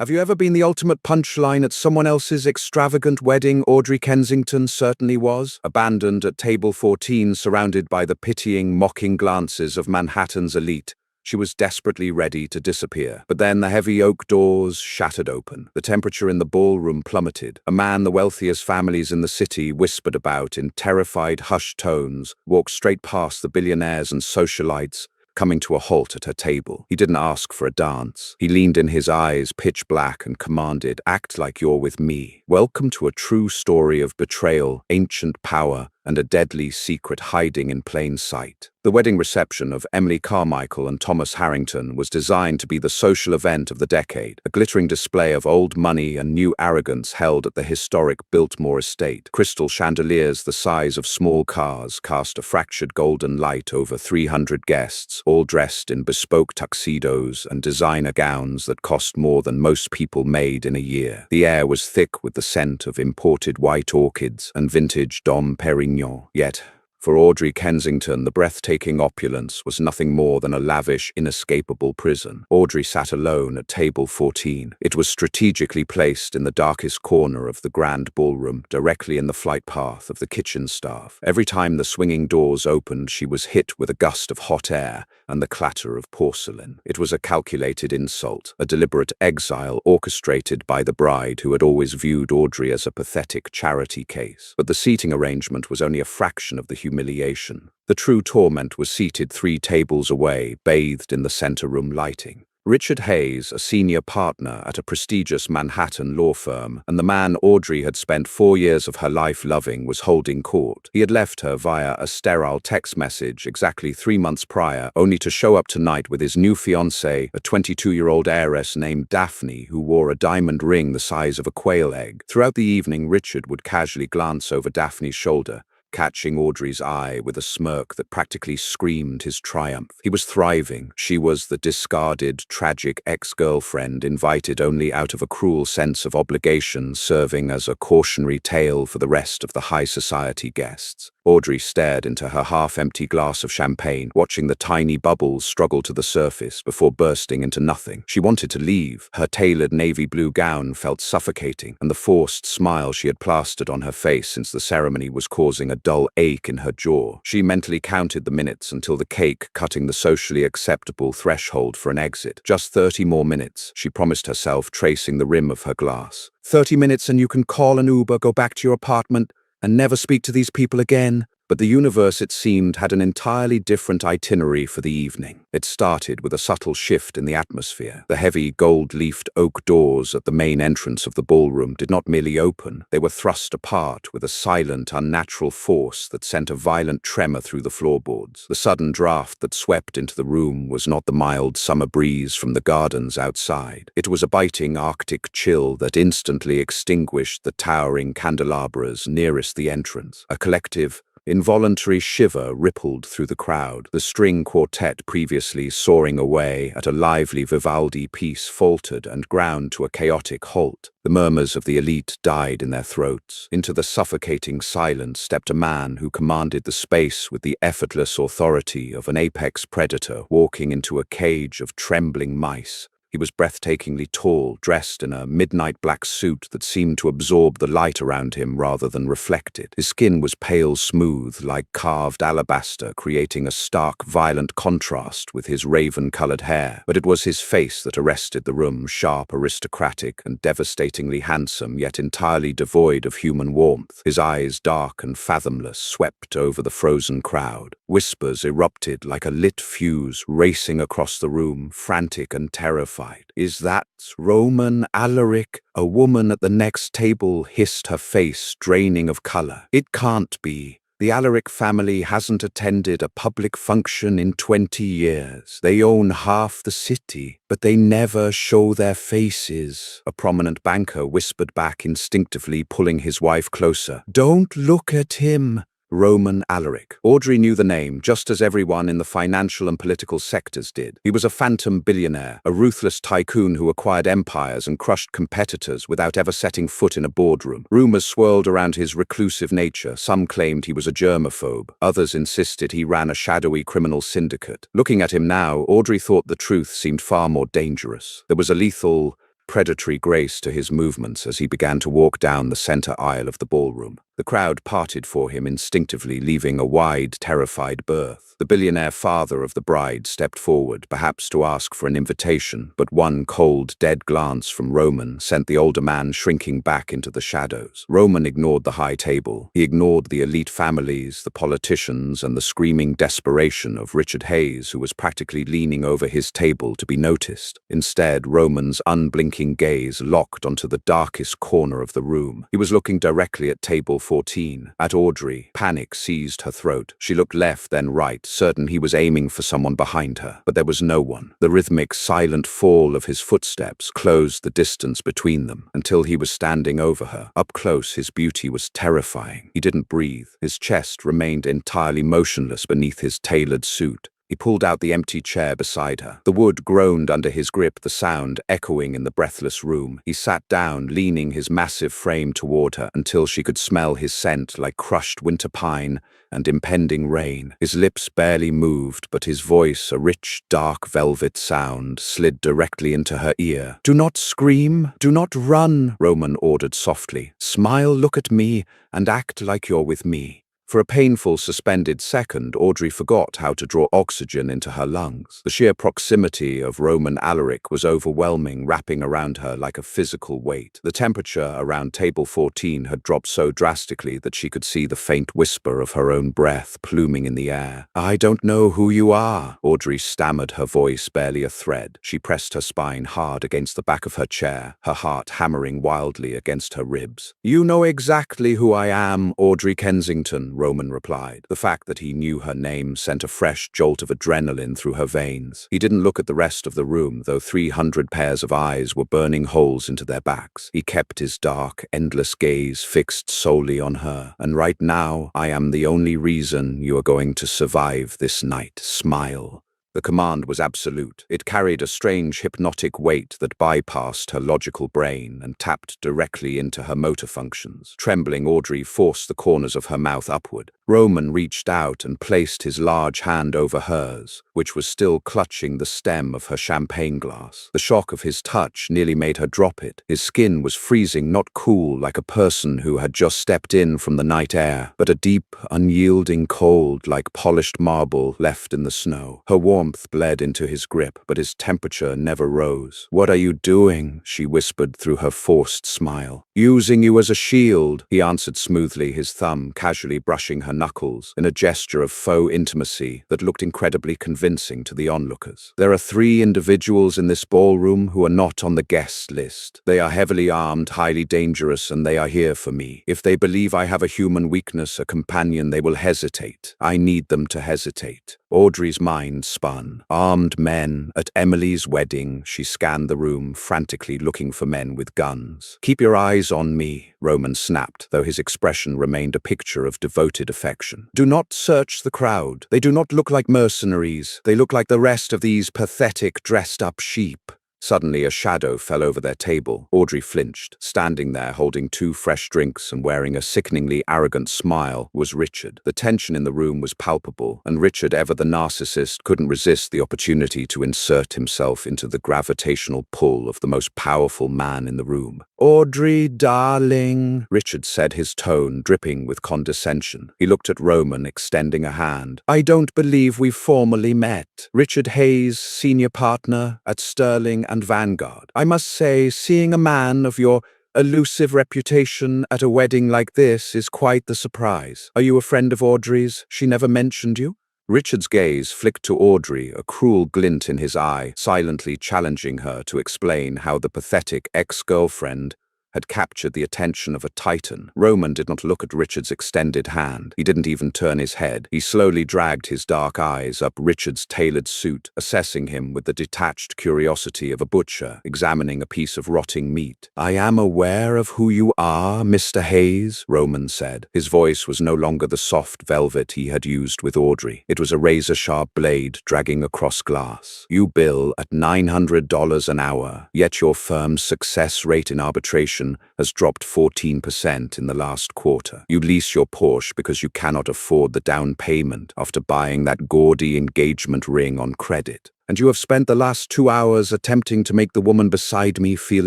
Have you ever been the ultimate punchline at someone else's extravagant wedding? Audrey Kensington certainly was. Abandoned at table 14, surrounded by the pitying, mocking glances of Manhattan's elite, she was desperately ready to disappear. But then the heavy oak doors shattered open. The temperature in the ballroom plummeted. A man the wealthiest families in the city whispered about in terrified, hushed tones walked straight past the billionaires and socialites, coming to a halt at her table. He didn't ask for a dance. He leaned in, his eyes pitch black, and commanded, "Act like you're with me." Welcome to a true story of betrayal, ancient power, and a deadly secret hiding in plain sight. The wedding reception of Emily Carmichael and Thomas Harrington was designed to be the social event of the decade, a glittering display of old money and new arrogance held at the historic Biltmore estate. Crystal chandeliers the size of small cars cast a fractured golden light over 300 guests, all dressed in bespoke tuxedos and designer gowns that cost more than most people made in a year. The air was thick with the scent of imported white orchids and vintage Dom Perignon. Yet, for Audrey Kensington, the breathtaking opulence was nothing more than a lavish, inescapable prison. Audrey sat alone at table 14. It was strategically placed in the darkest corner of the grand ballroom, directly in the flight path of the kitchen staff. Every time the swinging doors opened, she was hit with a gust of hot air and the clatter of porcelain. It was a calculated insult, a deliberate exile orchestrated by the bride, who had always viewed Audrey as a pathetic charity case. But the seating arrangement was only a fraction of the humiliation. The true torment was seated 3 tables away, bathed in the center room lighting. Richard Hayes, a senior partner at a prestigious Manhattan law firm, and the man Audrey had spent 4 years of her life loving, was holding court. He had left her via a sterile text message exactly 3 months prior, only to show up tonight with his new fiancée, a 22-year-old heiress named Daphne, who wore a diamond ring the size of a quail egg. Throughout the evening, Richard would casually glance over Daphne's shoulder, catching Audrey's eye with a smirk that practically screamed his triumph. He was thriving. She was the discarded, tragic ex-girlfriend, invited only out of a cruel sense of obligation, serving as a cautionary tale for the rest of the high society guests. Audrey stared into her half-empty glass of champagne, watching the tiny bubbles struggle to the surface before bursting into nothing. She wanted to leave. Her tailored navy blue gown felt suffocating, and the forced smile she had plastered on her face since the ceremony was causing a dull ache in her jaw. She mentally counted the minutes until the cake cutting the socially acceptable threshold for an exit. Just 30 more minutes, she promised herself, tracing the rim of her glass. 30 minutes and you can call an Uber, go back to your apartment, and never speak to these people again. But the universe, it seemed, had an entirely different itinerary for the evening. It started with a subtle shift in the atmosphere. The heavy, gold-leafed oak doors at the main entrance of the ballroom did not merely open, they were thrust apart with a silent, unnatural force that sent a violent tremor through the floorboards. The sudden draft that swept into the room was not the mild summer breeze from the gardens outside. It was a biting Arctic chill that instantly extinguished the towering candelabras nearest the entrance. A collective, involuntary shiver rippled through the crowd. The string quartet, previously soaring away at a lively Vivaldi piece, faltered and ground to a chaotic halt. The murmurs of the elite died in their throats. Into the suffocating silence stepped a man who commanded the space with the effortless authority of an apex predator walking into a cage of trembling mice. He was breathtakingly tall, dressed in a midnight black suit that seemed to absorb the light around him rather than reflect it. His skin was pale smooth, like carved alabaster, creating a stark, violent contrast with his raven-colored hair. But it was his face that arrested the room, sharp, aristocratic, and devastatingly handsome, yet entirely devoid of human warmth. His eyes, dark and fathomless, swept over the frozen crowd. Whispers erupted like a lit fuse, racing across the room, frantic and terrified. "Is that Roman Alaric?" A woman at the next table hissed, her face draining of color. "It can't be. The Alaric family hasn't attended a public function in 20 years. They own half the city, but they never show their faces." A prominent banker whispered back, instinctively pulling his wife closer. "Don't look at him." Roman Alaric. Audrey knew the name, just as everyone in the financial and political sectors did. He was a phantom billionaire, a ruthless tycoon who acquired empires and crushed competitors without ever setting foot in a boardroom. Rumors swirled around his reclusive nature. Some claimed he was a germaphobe. Others insisted he ran a shadowy criminal syndicate. Looking at him now, Audrey thought the truth seemed far more dangerous. There was a lethal predatory grace to his movements as he began to walk down the center aisle of the ballroom. The crowd parted for him instinctively, leaving a wide, terrified berth. The billionaire father of the bride stepped forward, perhaps to ask for an invitation, but one cold, dead glance from Roman sent the older man shrinking back into the shadows. Roman ignored the high table. He ignored the elite families, the politicians, and the screaming desperation of Richard Hayes, who was practically leaning over his table to be noticed. Instead, Roman's unblinking gaze locked onto the darkest corner of the room. He was looking directly at table 14, at Audrey. Panic seized her throat. She looked left, then right, certain he was aiming for someone behind her. But there was no one. The rhythmic, silent fall of his footsteps closed the distance between them until he was standing over her. Up close, his beauty was terrifying. He didn't breathe. His chest remained entirely motionless beneath his tailored suit. He pulled out the empty chair beside her. The wood groaned under his grip, the sound echoing in the breathless room. He sat down, leaning his massive frame toward her until she could smell his scent like crushed winter pine and impending rain. His lips barely moved, but his voice, a rich, dark velvet sound, slid directly into her ear. "Do not scream, do not run," Roman ordered softly. "Smile, look at me, and act like you're with me." For a painful, suspended second, Audrey forgot how to draw oxygen into her lungs. The sheer proximity of Roman Alaric was overwhelming, wrapping around her like a physical weight. The temperature around table 14 had dropped so drastically that she could see the faint whisper of her own breath pluming in the air. "I don't know who you are," Audrey stammered, her voice barely a thread. She pressed her spine hard against the back of her chair, her heart hammering wildly against her ribs. "You know exactly who I am, Audrey Kensington," Roman replied. The fact that he knew her name sent a fresh jolt of adrenaline through her veins. He didn't look at the rest of the room, though 300 pairs of eyes were burning holes into their backs. He kept his dark, endless gaze fixed solely on her. "And right now, I am the only reason you are going to survive this night. Smile." The command was absolute. It carried a strange hypnotic weight that bypassed her logical brain and tapped directly into her motor functions. Trembling, Audrey forced the corners of her mouth upward. Roman reached out and placed his large hand over hers, which was still clutching the stem of her champagne glass. The shock of his touch nearly made her drop it. His skin was freezing, not cool like a person who had just stepped in from the night air, but a deep, unyielding cold like polished marble left in the snow. Her warmth bled into his grip, but his temperature never rose. "What are you doing?" she whispered through her forced smile. "Using you as a shield," he answered smoothly, his thumb casually brushing her knuckles in a gesture of faux intimacy that looked incredibly convincing to the onlookers. "There are 3 individuals in this ballroom who are not on the guest list. They are heavily armed, highly dangerous, and they are here for me. If they believe I have a human weakness, a companion, they will hesitate. I need them to hesitate." Audrey's mind spun. Armed men at Emily's wedding. She scanned the room, frantically looking for men with guns. "Keep your eyes on me," Roman snapped, though his expression remained a picture of devoted affection. "Do not search the crowd. They do not look like mercenaries. They look like the rest of these pathetic, dressed-up sheep." Suddenly, a shadow fell over their table. Audrey flinched. Standing there, holding 2 fresh drinks and wearing a sickeningly arrogant smile, was Richard. The tension in the room was palpable, and Richard, ever the narcissist, couldn't resist the opportunity to insert himself into the gravitational pull of the most powerful man in the room. "Audrey, darling," Richard said, his tone dripping with condescension. He looked at Roman, extending a hand. "I don't believe we've formally met. Richard Hayes, senior partner at Sterling and Vanguard. I must say, seeing a man of your elusive reputation at a wedding like this is quite the surprise. Are you a friend of Audrey's? She never mentioned you?" Richard's gaze flicked to Audrey, a cruel glint in his eye, silently challenging her to explain how the pathetic ex-girlfriend had captured the attention of a titan. Roman did not look at Richard's extended hand. He didn't even turn his head. He slowly dragged his dark eyes up Richard's tailored suit, assessing him with the detached curiosity of a butcher examining a piece of rotting meat. "I am aware of who you are, Mr. Hayes," Roman said. His voice was no longer the soft velvet he had used with Audrey. It was a razor-sharp blade dragging across glass. "You bill at $900 an hour, yet your firm's success rate in arbitration has dropped 14% in the last quarter. You lease your Porsche because you cannot afford the down payment after buying that gaudy engagement ring on credit. And you have spent the last 2 hours attempting to make the woman beside me feel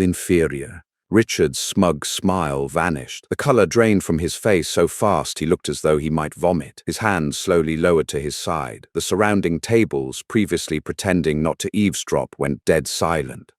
inferior." Richard's smug smile vanished. The color drained from his face so fast he looked as though he might vomit. His hand slowly lowered to his side. The surrounding tables, previously pretending not to eavesdrop, went dead silent.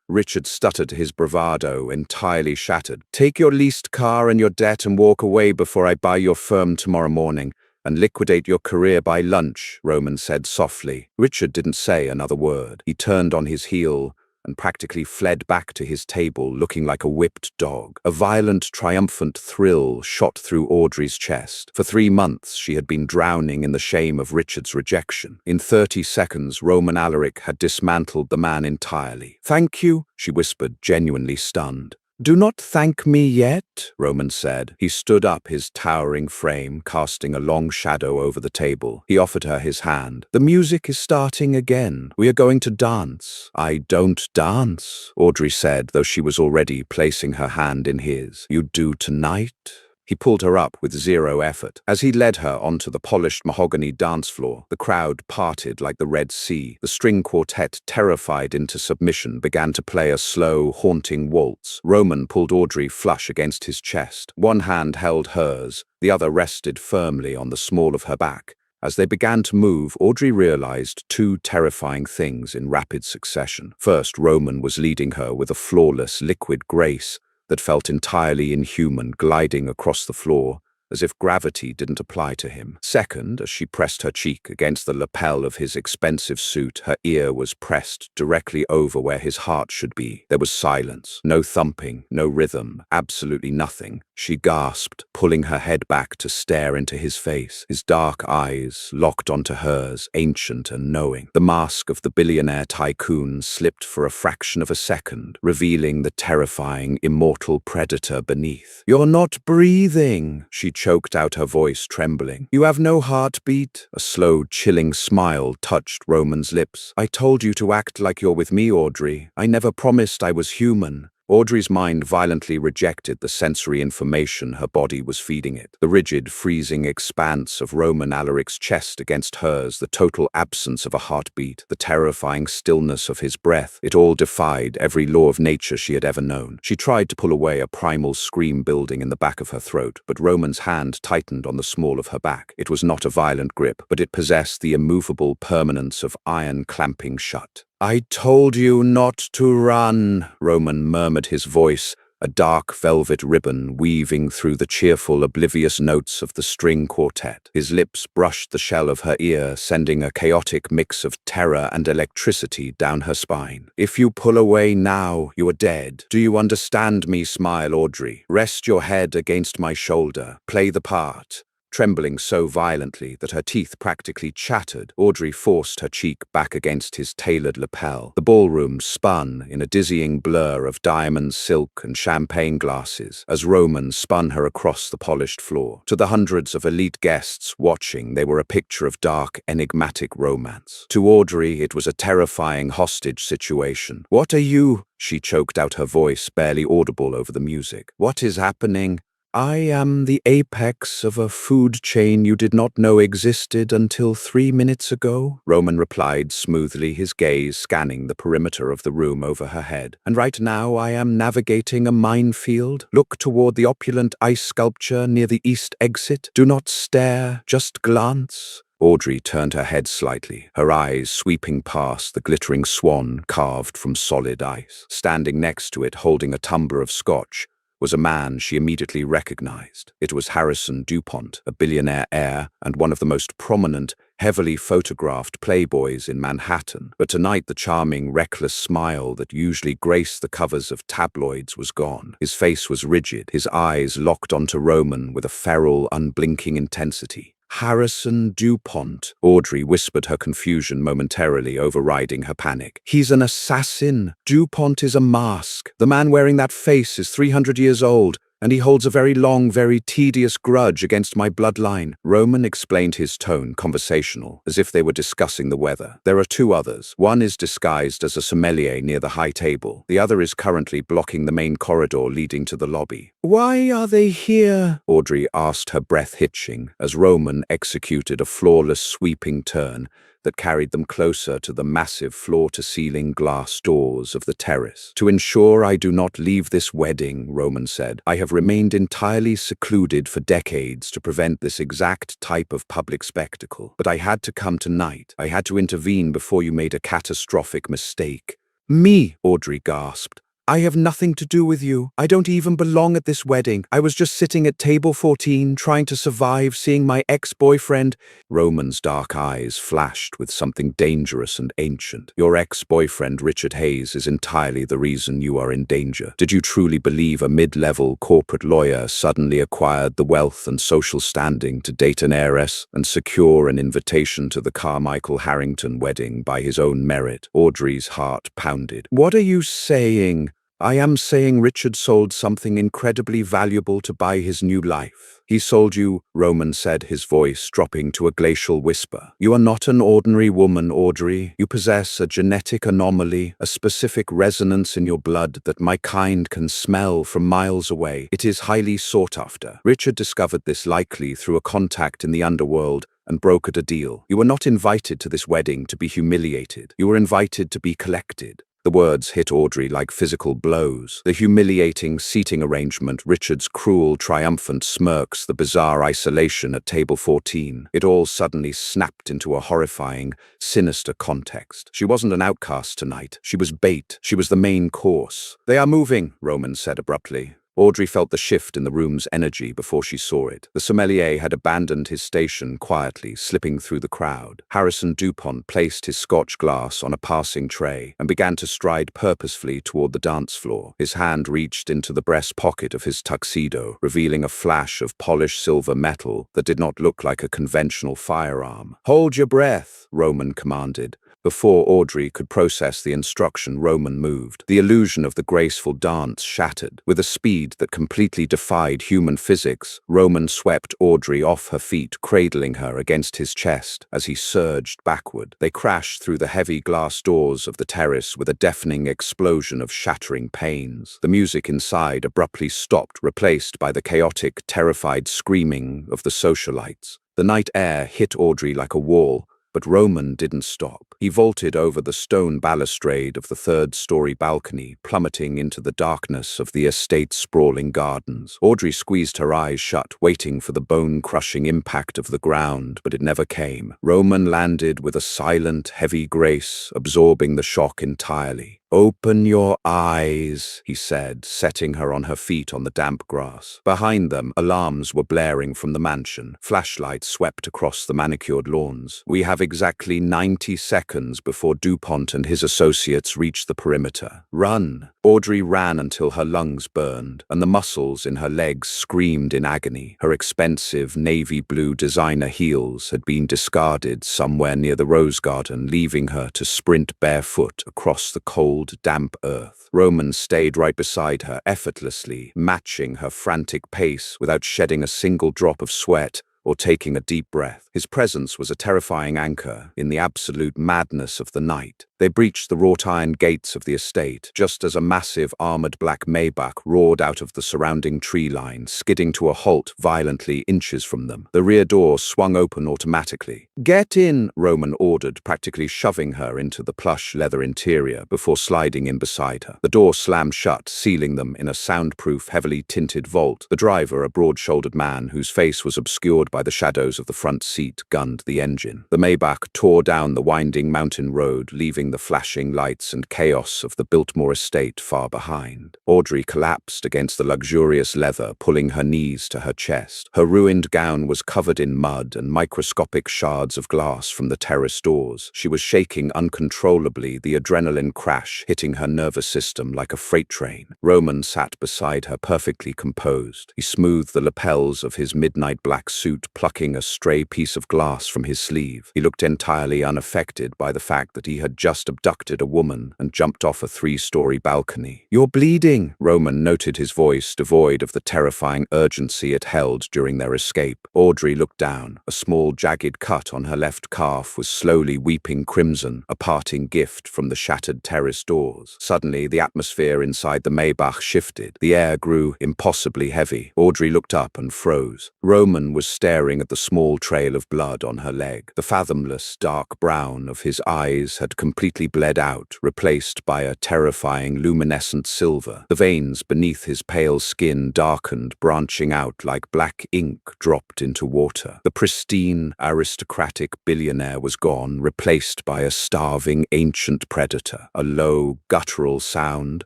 Richard stuttered, his bravado entirely shattered. "Take your leased car and your debt and walk away before I buy your firm tomorrow morning and liquidate your career by lunch," Roman said softly. Richard didn't say another word. He turned on his heel and practically fled back to his table, looking like a whipped dog. A violent, triumphant thrill shot through Audrey's chest. For 3 months, she had been drowning in the shame of Richard's rejection. In 30 seconds, Roman Alaric had dismantled the man entirely. "Thank you," she whispered, genuinely stunned. "Do not thank me yet," Roman said. He stood up, his towering frame casting a long shadow over the table. He offered her his hand. "The music is starting again. We are going to dance." "I don't dance," Audrey said, though she was already placing her hand in his. "You do tonight?" He pulled her up with zero effort. As he led her onto the polished mahogany dance floor, the crowd parted like the Red Sea. The string quartet, terrified into submission, began to play a slow, haunting waltz. Roman pulled Audrey flush against his chest. One hand held hers, the other rested firmly on the small of her back. As they began to move, Audrey realized 2 terrifying things in rapid succession. First, Roman was leading her with a flawless, liquid grace that felt entirely inhuman, gliding across the floor as if gravity didn't apply to him. Second, as she pressed her cheek against the lapel of his expensive suit, her ear was pressed directly over where his heart should be. There was silence, no thumping, no rhythm, absolutely nothing. She gasped, pulling her head back to stare into his face. His dark eyes locked onto hers, ancient and knowing. The mask of the billionaire tycoon slipped for a fraction of a second, revealing the terrifying, immortal predator beneath. "You're not breathing," she choked out, her voice trembling. "You have no heartbeat." A slow, chilling smile touched Roman's lips. "I told you to act like you're with me, Audrey. I never promised I was human." Audrey's mind violently rejected the sensory information her body was feeding it. The rigid, freezing expanse of Roman Alaric's chest against hers, the total absence of a heartbeat, the terrifying stillness of his breath, it all defied every law of nature she had ever known. She tried to pull away, a primal scream building in the back of her throat, but Roman's hand tightened on the small of her back. It was not a violent grip, but it possessed the immovable permanence of iron clamping shut. "I told you not to run," Roman murmured, his voice a dark velvet ribbon weaving through the cheerful, oblivious notes of the string quartet. His lips brushed the shell of her ear, sending a chaotic mix of terror and electricity down her spine. "If you pull away now, you are dead. Do you understand me? Smile, Audrey. Rest your head against my shoulder. Play the part." Trembling so violently that her teeth practically chattered, Audrey forced her cheek back against his tailored lapel. The ballroom spun in a dizzying blur of diamonds, silk, and champagne glasses as Roman spun her across the polished floor. To the hundreds of elite guests watching, they were a picture of dark, enigmatic romance. To Audrey, it was a terrifying hostage situation. "What are you?" She choked out, her voice barely audible over the music. "What is happening?" "I am the apex of a food chain you did not know existed until 3 minutes ago," Roman replied smoothly, his gaze scanning the perimeter of the room over her head. "And right now I am navigating a minefield. Look toward the opulent ice sculpture near the east exit. Do not stare, just glance." Audrey turned her head slightly, her eyes sweeping past the glittering swan carved from solid ice. Standing next to it, holding a tumbler of scotch, was a man she immediately recognized. It was Harrison DuPont, a billionaire heir and one of the most prominent, heavily photographed playboys in Manhattan. But tonight the charming, reckless smile that usually graced the covers of tabloids was gone. His face was rigid, his eyes locked onto Roman with a feral, unblinking intensity. "Harrison DuPont," Audrey whispered, her confusion momentarily overriding her panic. "He's an assassin. DuPont is a mask. The man wearing that face is 300 years old, and he holds a very long, very tedious grudge against my bloodline." Roman explained, his tone conversational, as if they were discussing the weather. "There are 2 others. One is disguised as a sommelier near the high table. The other is currently blocking the main corridor leading to the lobby." "Why are they here?" Audrey asked, her breath hitching, as Roman executed a flawless sweeping turn that carried them closer to the massive floor-to-ceiling glass doors of the terrace. "To ensure I do not leave this wedding," Roman said, "I have remained entirely secluded for decades to prevent this exact type of public spectacle. But I had to come tonight. I had to intervene before you made a catastrophic mistake." "Me?" Audrey gasped. "I have nothing to do with you. I don't even belong at this wedding. I was just sitting at table 14 trying to survive seeing my ex-boyfriend." Roman's dark eyes flashed with something dangerous and ancient. "Your ex-boyfriend, Richard Hayes, is entirely the reason you are in danger. Did you truly believe a mid-level corporate lawyer suddenly acquired the wealth and social standing to date an heiress and secure an invitation to the Carmichael Harrington wedding by his own merit?" Audrey's heart pounded. "What are you saying?" "I am saying Richard sold something incredibly valuable to buy his new life. He sold you," Roman said, his voice dropping to a glacial whisper. "You are not an ordinary woman, Audrey. You possess a genetic anomaly, a specific resonance in your blood that my kind can smell from miles away. It is highly sought after. Richard discovered this likely through a contact in the underworld and brokered a deal. You were not invited to this wedding to be humiliated. You were invited to be collected." The words hit Audrey like physical blows. The humiliating seating arrangement, Richard's cruel, triumphant smirks, the bizarre isolation at table 14. It all suddenly snapped into a horrifying, sinister context. She wasn't an outcast tonight. She was bait. She was the main course. "They are moving," Roman said abruptly. Audrey felt the shift in the room's energy before she saw it. The sommelier had abandoned his station quietly, slipping through the crowd. Harrison DuPont placed his scotch glass on a passing tray and began to stride purposefully toward the dance floor. His hand reached into the breast pocket of his tuxedo, revealing a flash of polished silver metal that did not look like a conventional firearm. "Hold your breath," Roman commanded. Before Audrey could process the instruction, Roman moved. The illusion of the graceful dance shattered. With a speed that completely defied human physics, Roman swept Audrey off her feet, cradling her against his chest as he surged backward. They crashed through the heavy glass doors of the terrace with a deafening explosion of shattering panes. The music inside abruptly stopped, replaced by the chaotic, terrified screaming of the socialites. The night air hit Audrey like a wall, but Roman didn't stop. He vaulted over the stone balustrade of the third-story balcony, plummeting into the darkness of the estate's sprawling gardens. Audrey squeezed her eyes shut, waiting for the bone-crushing impact of the ground, but it never came. Roman landed with a silent, heavy grace, absorbing the shock entirely. "Open your eyes," he said, setting her on her feet on the damp grass. Behind them, alarms were blaring from the mansion. Flashlights swept across the manicured lawns. "We have exactly 90 seconds before DuPont and his associates reach the perimeter. Run." Audrey ran until her lungs burned, and the muscles in her legs screamed in agony. Her expensive navy blue designer heels had been discarded somewhere near the rose garden, leaving her to sprint barefoot across the cold, damp earth. Roman stayed right beside her, effortlessly matching her frantic pace without shedding a single drop of sweat or taking a deep breath. His presence was a terrifying anchor in the absolute madness of the night. They breached the wrought-iron gates of the estate, just as a massive armored black Maybach roared out of the surrounding tree line, skidding to a halt violently inches from them. The rear door swung open automatically. "Get in," Roman ordered, practically shoving her into the plush leather interior before sliding in beside her. The door slammed shut, sealing them in a soundproof, heavily tinted vault. The driver, a broad-shouldered man whose face was obscured by the shadows of the front seat, gunned the engine. The Maybach tore down the winding mountain road, leaving the flashing lights and chaos of the Biltmore estate far behind. Audrey collapsed against the luxurious leather, pulling her knees to her chest. Her ruined gown was covered in mud and microscopic shards of glass from the terrace doors. She was shaking uncontrollably, the adrenaline crash hitting her nervous system like a freight train. Roman sat beside her, perfectly composed. He smoothed the lapels of his midnight black suit, plucking a stray piece of glass from his sleeve. He looked entirely unaffected by the fact that he had just just abducted a woman and jumped off a 3-story balcony. "You're bleeding," Roman noted, his voice devoid of the terrifying urgency it held during their escape. Audrey looked down. A small, jagged cut on her left calf was slowly weeping crimson, a parting gift from the shattered terrace doors. Suddenly, the atmosphere inside the Maybach shifted. The air grew impossibly heavy. Audrey looked up and froze. Roman was staring at the small trail of blood on her leg. The fathomless dark brown of his eyes had completely bled out, replaced by a terrifying luminescent silver. The veins beneath his pale skin darkened, branching out like black ink dropped into water. The pristine, aristocratic billionaire was gone, replaced by a starving ancient predator. A low, guttural sound,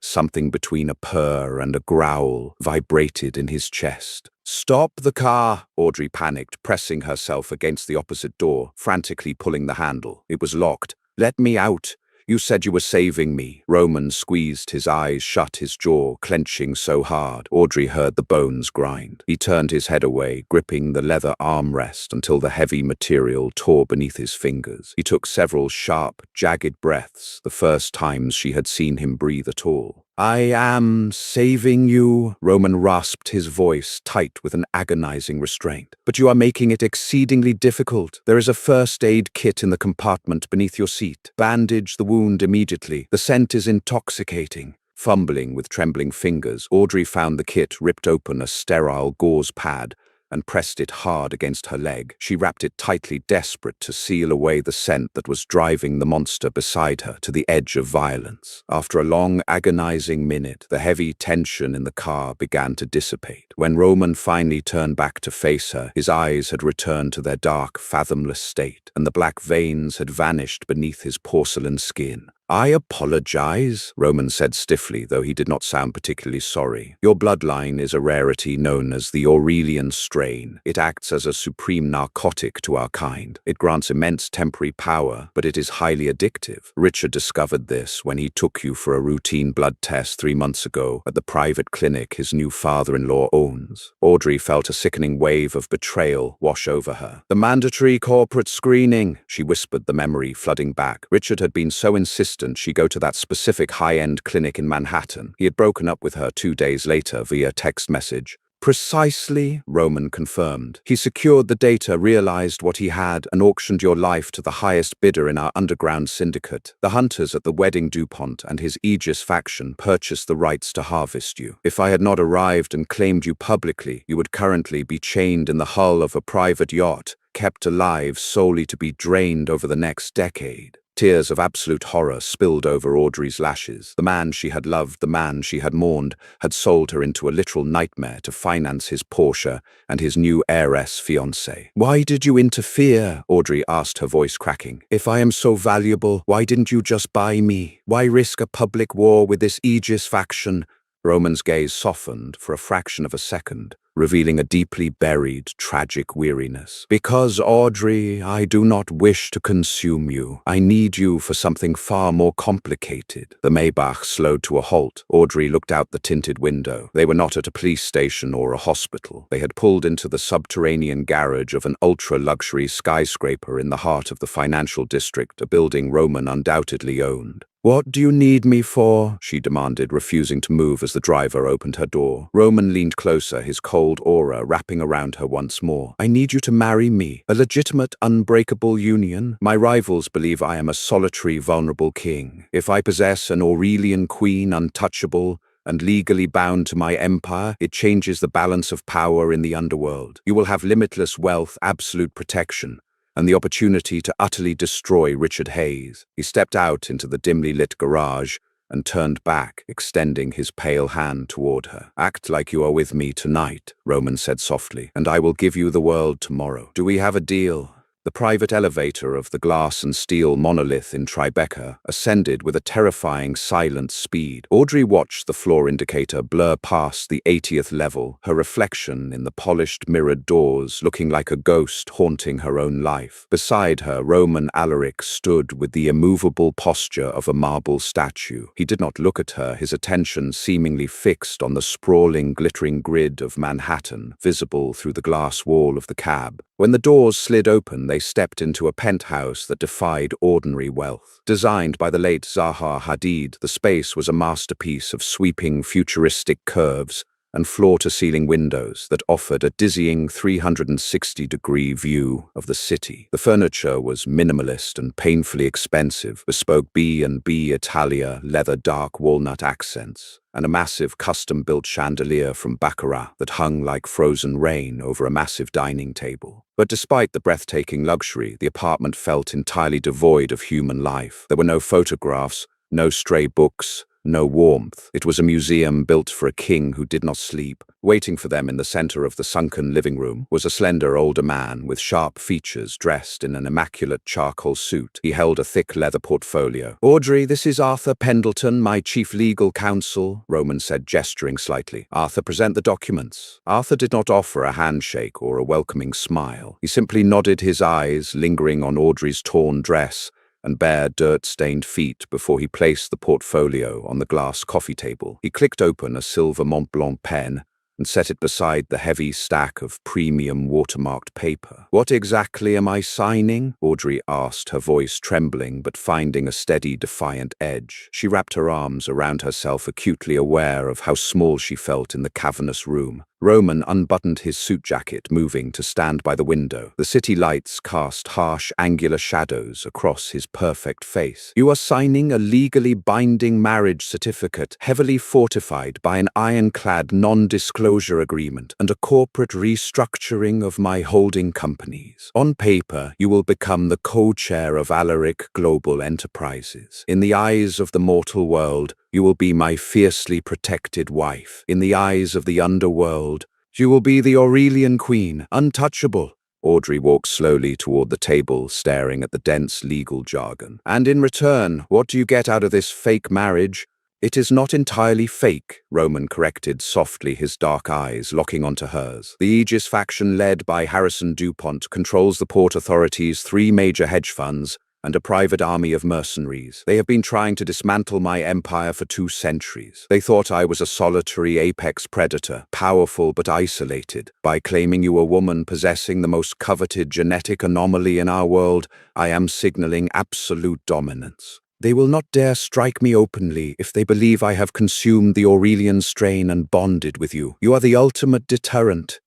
something between a purr and a growl, vibrated in his chest. "Stop the car!" Audrey panicked, pressing herself against the opposite door, frantically pulling the handle. It was locked. "Let me out! You said you were saving me." Roman squeezed his eyes shut, his jaw clenching so hard Audrey heard the bones grind. He turned his head away, gripping the leather armrest until the heavy material tore beneath his fingers. He took several sharp, jagged breaths, the first times she had seen him breathe at all. "I am saving you," Roman rasped, his voice tight with an agonizing restraint. "But you are making it exceedingly difficult. There is a first aid kit in the compartment beneath your seat. Bandage the wound immediately. The scent is intoxicating." Fumbling with trembling fingers, Audrey found the kit, ripped open a sterile gauze pad, and pressed it hard against her leg. She wrapped it tightly, desperate to seal away the scent that was driving the monster beside her to the edge of violence. After a long, agonizing minute, the heavy tension in the car began to dissipate. When Roman finally turned back to face her, his eyes had returned to their dark, fathomless state, and the black veins had vanished beneath his porcelain skin. "I apologize," Roman said stiffly, though he did not sound particularly sorry. "Your bloodline is a rarity known as the Aurelian strain. It acts as a supreme narcotic to our kind. It grants immense temporary power, but it is highly addictive. Richard discovered this when he took you for a routine blood test 3 months ago at the private clinic his new father-in-law owns." Audrey felt a sickening wave of betrayal wash over her. "The mandatory corporate screening," she whispered, the memory flooding back. Richard had been so insistent she go to that specific high-end clinic in Manhattan. He had broken up with her 2 days later via text message. "Precisely," Roman confirmed. "He secured the data, realized what he had, and auctioned your life to the highest bidder in our underground syndicate. The hunters at the Wedding DuPont and his Aegis faction purchased the rights to harvest you. If I had not arrived and claimed you publicly, you would currently be chained in the hull of a private yacht, kept alive solely to be drained over the next decade." Tears of absolute horror spilled over Audrey's lashes. The man she had loved, the man she had mourned, had sold her into a literal nightmare to finance his Porsche and his new heiress fiancé. "Why did you interfere?" Audrey asked, her voice cracking. "If I am so valuable, why didn't you just buy me? Why risk a public war with this Aegis faction?" Roman's gaze softened for a fraction of a second, revealing a deeply buried, tragic weariness. "Because, Audrey, I do not wish to consume you. I need you for something far more complicated." The Maybach slowed to a halt. Audrey looked out the tinted window. They were not at a police station or a hospital. They had pulled into the subterranean garage of an ultra-luxury skyscraper in the heart of the financial district, a building Roman undoubtedly owned. "What do you need me for?" she demanded, refusing to move as the driver opened her door. Roman leaned closer, his cold aura wrapping around her once more. "I need you to marry me. A legitimate, unbreakable union. My rivals believe I am a solitary, vulnerable king. If I possess an Aurelian queen, untouchable and legally bound to my empire, it changes the balance of power in the underworld. You will have limitless wealth, absolute protection, and the opportunity to utterly destroy Richard Hayes." He stepped out into the dimly lit garage and turned back, extending his pale hand toward her. "Act like you are with me tonight," Roman said softly, "and I will give you the world tomorrow. Do we have a deal?" The private elevator of the glass and steel monolith in Tribeca ascended with a terrifying, silent speed. Audrey watched the floor indicator blur past the 80th level, her reflection in the polished, mirrored doors looking like a ghost haunting her own life. Beside her, Roman Alaric stood with the immovable posture of a marble statue. He did not look at her, his attention seemingly fixed on the sprawling, glittering grid of Manhattan, visible through the glass wall of the cab. When the doors slid open, they they stepped into a penthouse that defied ordinary wealth. Designed by the late Zaha Hadid, the space was a masterpiece of sweeping futuristic curves and floor-to-ceiling windows that offered a dizzying 360-degree view of the city. The furniture was minimalist and painfully expensive, bespoke B&B Italia leather dark walnut accents, and a massive custom-built chandelier from Baccarat that hung like frozen rain over a massive dining table. But despite the breathtaking luxury, the apartment felt entirely devoid of human life. There were no photographs, no stray books, no warmth. It was a museum built for a king who did not sleep. Waiting for them in the center of the sunken living room was a slender older man with sharp features dressed in an immaculate charcoal suit. He held a thick leather portfolio. "Audrey, this is Arthur Pendleton, my chief legal counsel," Roman said, gesturing slightly. "Arthur, present the documents." Arthur did not offer a handshake or a welcoming smile. He simply nodded, his eyes lingering on Audrey's torn dress and bare, dirt-stained feet before he placed the portfolio on the glass coffee table. He clicked open a silver Montblanc pen and set it beside the heavy stack of premium watermarked paper. "What exactly am I signing?" Audrey asked, her voice trembling but finding a steady, defiant edge. She wrapped her arms around herself, acutely aware of how small she felt in the cavernous room. Roman unbuttoned his suit jacket, moving to stand by the window. The city lights cast harsh, angular shadows across his perfect face. "You are signing a legally binding marriage certificate, heavily fortified by an ironclad non-disclosure agreement and a corporate restructuring of my holding companies. On paper, you will become the co-chair of Alaric Global Enterprises. In the eyes of the mortal world, you will be my fiercely protected wife. In the eyes of the underworld, you will be the Aurelian queen, untouchable." Audrey walked slowly toward the table, staring at the dense legal jargon. "And in return, what do you get out of this fake marriage?" "It is not entirely fake," Roman corrected softly, his dark eyes locking onto hers. "The Aegis faction led by Harrison DuPont controls the Port Authority's 3 major hedge funds and a private army of mercenaries. They have been trying to dismantle my empire for 2 centuries. They thought I was a solitary apex predator, powerful but isolated. By claiming you a woman possessing the most coveted genetic anomaly in our world, I am signaling absolute dominance. They will not dare strike me openly if they believe I have consumed the Aurelian strain and bonded with you. You are the ultimate deterrent."